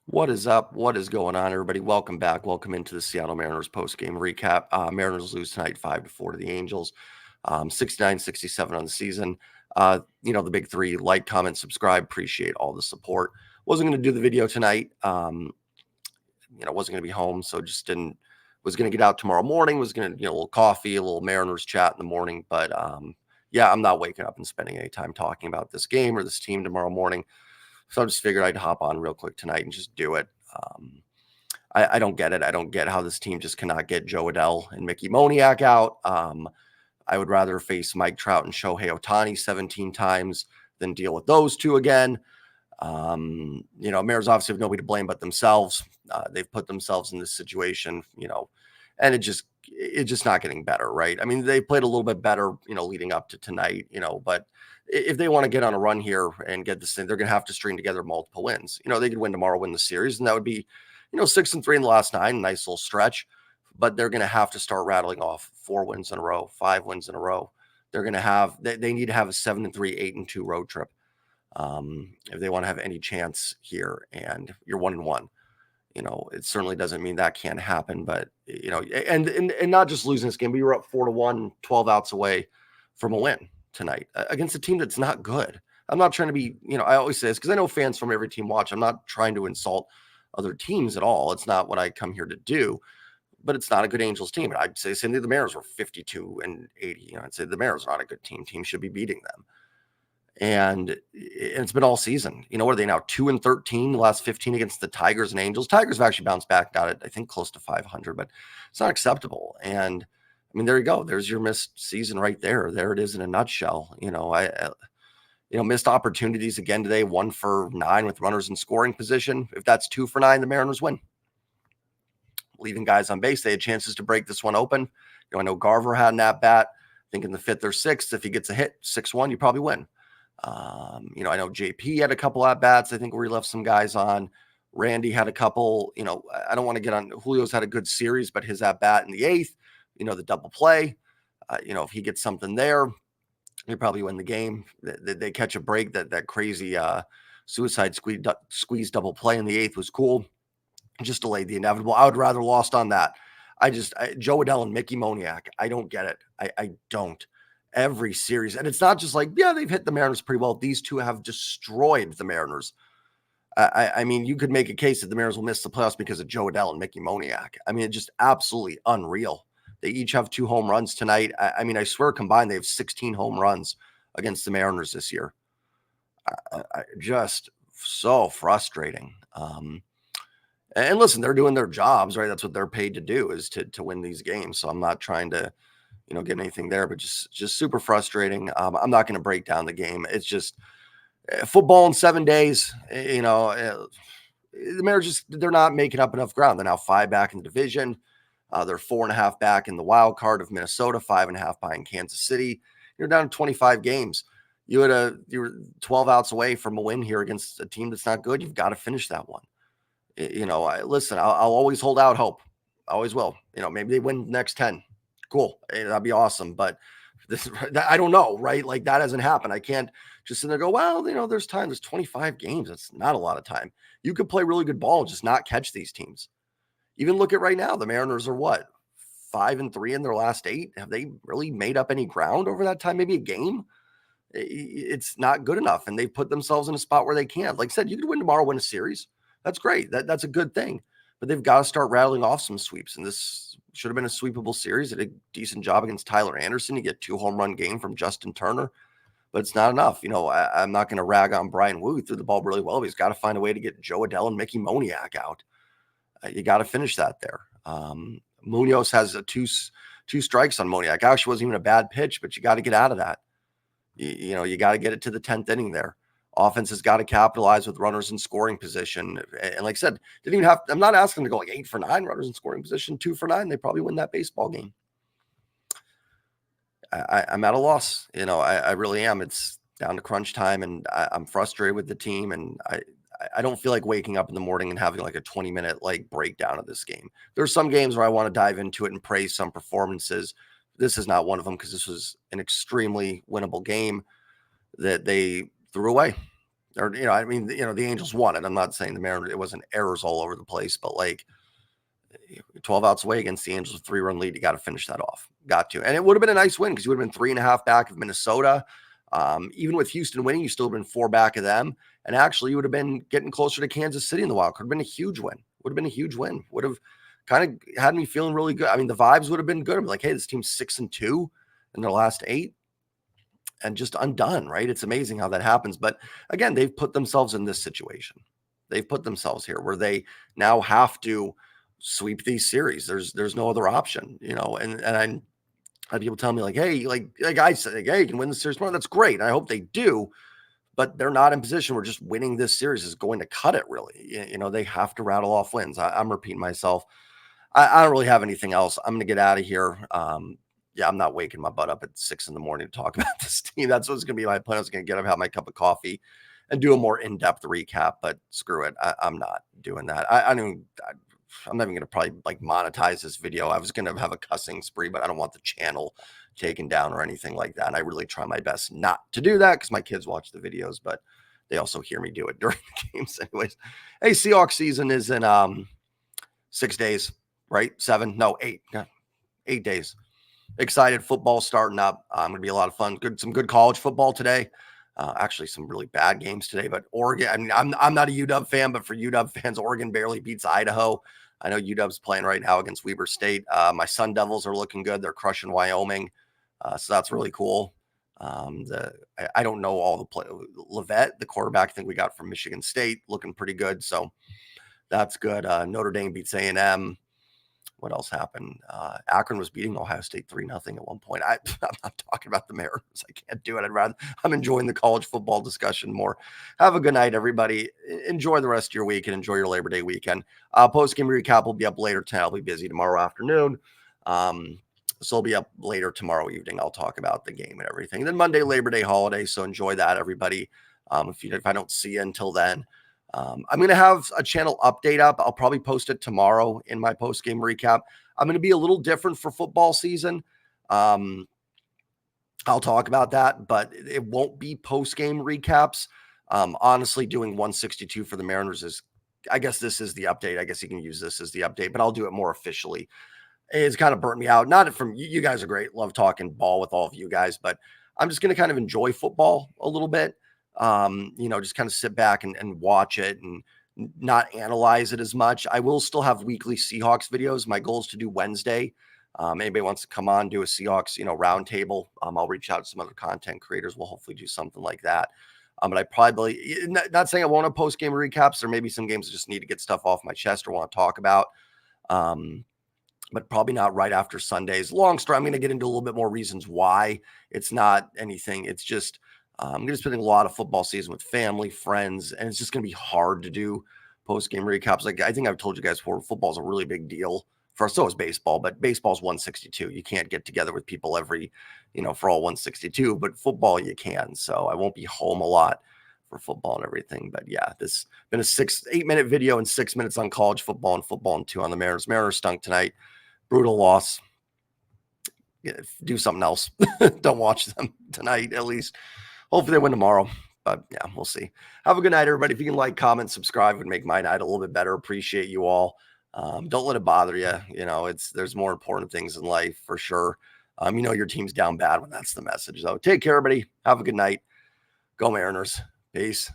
What is up? What is going on, everybody? Welcome back. Welcome into the Seattle Mariners postgame recap. Mariners lose tonight 5-4 to the Angels, 69-67 on the season. The big three: like, comment, subscribe. Appreciate all the support. Wasn't going to do the video tonight. Wasn't going to be home, so just didn't. Was going to get out tomorrow morning. Was going to, a little coffee, a little Mariners chat in the morning. But yeah, I'm not waking up and spending any time talking about this game or this team tomorrow morning. So I just figured I'd hop on real quick tonight and just do it. I don't get it. I don't get how this team just cannot get Joe Adell and Mickey Moniak out. I would rather face Mike Trout and Shohei Ohtani 17 times than deal with those two again. Mariners obviously have nobody to blame but themselves. They've put themselves in this situation, and it's just not getting better, right? I mean, they played a little bit better, leading up to tonight, but if they want to get on a run here and get this thing, they're going to have to string together multiple wins. They could win tomorrow, win the series, and that would be, 6-3 in the last 9, nice little stretch. But they're going to have to start rattling off 4 wins in a row, 5 wins in a row. They're going to have, they need to have a 7-3, 8-2 road trip if they want to have any chance here. And you're 1-1. It certainly doesn't mean that can't happen, but and not just losing this game, but you were up 4-1, 12 outs away from a win tonight against a team that's not good. I'm not trying to be, I always say this because I know fans from every team watch. I'm not trying to insult other teams at all. It's not what I come here to do, but it's not a good Angels team. And I'd say the Mariners were 52-80. I'd say the Mariners are not a good team. Team should be beating them. And it's been all season. What are they now? 2-13, the last 15 against the Tigers and Angels. Tigers have actually bounced back, got it, I think, close to 500, but it's not acceptable. And I mean, there you go. There's your missed season right there. There it is in a nutshell. Missed opportunities again today. 1 for 9 with runners in scoring position. If that's 2 for 9, the Mariners win. Leaving guys on base, they had chances to break this one open. I know Garver had an at bat. I think in the 5th or 6th, if he gets a hit, 6-1, you probably win. I know JP had a couple at bats. I think where he left some guys on. Randy had a couple. I don't want to get on. Julio's had a good series, but his at bat in the 8th, the double play. If he gets something there, they probably win the game. They catch a break. That crazy suicide squeeze double play in the 8th was cool. Just delayed the inevitable. I would rather lost on that. Joe Adell and Mickey Moniak. I don't get it. I don't. Every series. And it's not just like, yeah, they've hit the Mariners pretty well. These two have destroyed the Mariners. I mean, you could make a case that the Mariners will miss the playoffs because of Joe Adell and Mickey Moniak. I mean, it's just absolutely unreal. They each have 2 home runs tonight. I mean, I swear combined, they have 16 home runs against the Mariners this year. Just so frustrating. And listen, they're doing their jobs, right? That's what they're paid to do, is to win these games. So I'm not trying to, get anything there, but just super frustrating. I'm not going to break down the game. It's just football in 7 days. The Mariners they're not making up enough ground. They're now 5 back in the division. They're 4.5 back in the wild card of Minnesota, 5.5 behind Kansas City. You're down to 25 games. You were 12 outs away from a win here against a team that's not good. You've got to finish that one. Listen, I'll always hold out hope. I always will. Maybe they win the next 10. Cool. That'd be awesome. But I don't know, right? Like, that hasn't happened. I can't just sit there and go, well, there's time. There's 25 games. That's not a lot of time. You could play really good ball and just not catch these teams. Even look at right now. The Mariners are what? 5-3 in their last 8. Have they really made up any ground over that time? Maybe a game? It's not good enough. And they've put themselves in a spot where they can't. Like I said, you could win tomorrow, win a series. That's great. That's a good thing. But they've got to start rattling off some sweeps. And this should have been a sweepable series. They did a decent job against Tyler Anderson. You get 2 home run game from Justin Turner. But it's not enough. I'm not going to rag on Brian Wu. He threw the ball really well. He's got to find a way to get Joe Adell and Mickey Moniak out. You got to finish that there. Munoz has 2 strikes on Moniak. Actually, wasn't even a bad pitch, but you got to get out of that. You got to get it to the 10th inning there. Offense has got to capitalize with runners in scoring position. And like I said, I'm not asking them to go like 8 for 9 runners in scoring position, 2 for 9. They probably win that baseball game. I'm at a loss. I really am. It's down to crunch time, and I'm frustrated with the team. And I don't feel like waking up in the morning and having like a 20-minute breakdown of this game. There's some games where I want to dive into it and praise some performances. This is not one of them, because this was an extremely winnable game that they threw away. Or, I mean, the Angels won it. I'm not saying the Mariners, it wasn't errors all over the place, but like 12 outs away against the Angels, 3-run lead. You got to finish that off. Got to. And it would have been a nice win because you would have been 3.5 back of Minnesota. Even with Houston winning, you still have been 4 back of them. And actually, you would have been getting closer to Kansas City in the wild card. Would have been a huge win. Would have been a huge win. Would have kind of had me feeling really good. I mean, the vibes would have been good. I'm like, hey, this team's 6-2 in their last 8 and just undone, right? It's amazing how that happens. But again, they've put themselves in this situation. They've put themselves here where they now have to sweep these series. There's no other option, and I had people tell me like, hey, like I said, like, hey, you can win the series tomorrow. That's great. And I hope they do, but they're not in position where just winning this series is going to cut it really. They have to rattle off wins. I'm repeating myself. I don't really have anything else. I'm going to get out of here. Yeah, I'm not waking my butt up at 6 a.m. to talk about this team. That's what's going to be my plan. I was going to get up, have my cup of coffee, and do a more in-depth recap. But screw it, I'm not doing that. I'm not even going to probably like monetize this video. I was going to have a cussing spree, but I don't want the channel taken down or anything like that. And I really try my best not to do that because my kids watch the videos, but they also hear me do it during the games anyways. Hey, Seahawks season is in 6 days, right? 7, no, 8. Yeah, 8 days. Excited, football starting up. Going to be a lot of fun. Some good college football today. Actually, some really bad games today. But Oregon, I mean, I'm not a UW fan, but for UW fans, Oregon barely beats Idaho. I know UW's playing right now against Weber State. My Sun Devils are looking good. They're crushing Wyoming, so that's really cool. I don't know all the play. Levette, the quarterback, I think we got from Michigan State, looking pretty good. So that's good. Notre Dame beats A&M. What else happened? Akron was beating Ohio State 3-0 at one point. I'm not talking about the Mariners. I can't do it. I'm enjoying the college football discussion more. Have a good night, everybody. Enjoy the rest of your week and enjoy your Labor Day weekend. Post-game recap will be up later tonight. I'll be busy tomorrow afternoon. So it'll be up later tomorrow evening. I'll talk about the game and everything. Then Monday, Labor Day holiday. So enjoy that, everybody. If I don't see you until then. I'm going to have a channel update up. I'll probably post it tomorrow in my post-game recap. I'm going to be a little different for football season. I'll talk about that, but it won't be post-game recaps. Honestly, doing 162 for the Mariners I guess this is the update. I guess you can use this as the update, but I'll do it more officially. It's kind of burnt me out. Not from you guys are great. Love talking ball with all of you guys, but I'm just going to kind of enjoy football a little bit. Just kind of sit back and watch it and not analyze it as much. I will still have weekly Seahawks videos. My goal is to do Wednesday. Anybody wants to come on, do a Seahawks, round table. I'll reach out to some other content creators. We'll hopefully do something like that. But I probably, not saying I won't have post-game recaps. There may be some games I just need to get stuff off my chest or want to talk about. But probably not right after Sundays. Long story, I'm going to get into a little bit more reasons why. It's not anything. It's just, I'm going to be spending a lot of football season with family, friends, and it's just going to be hard to do post-game recaps. Like I think I've told you guys before, football is a really big deal for us. So is baseball, but baseball's 162. You can't get together with people for all 162, but football you can. So I won't be home a lot for football and everything. But yeah, this been a 8-minute video and 6 minutes on college football and 2 on the Mariners. Mariners stunk tonight. Brutal loss. Do something else. Don't watch them tonight, at least. Hopefully they win tomorrow. But yeah, we'll see. Have a good night, everybody. If you can like, comment, subscribe, would make my night a little bit better. Appreciate you all. Don't let it bother you. There's more important things in life for sure. Your team's down bad when that's the message, though. Take care, everybody. Have a good night. Go Mariners. Peace.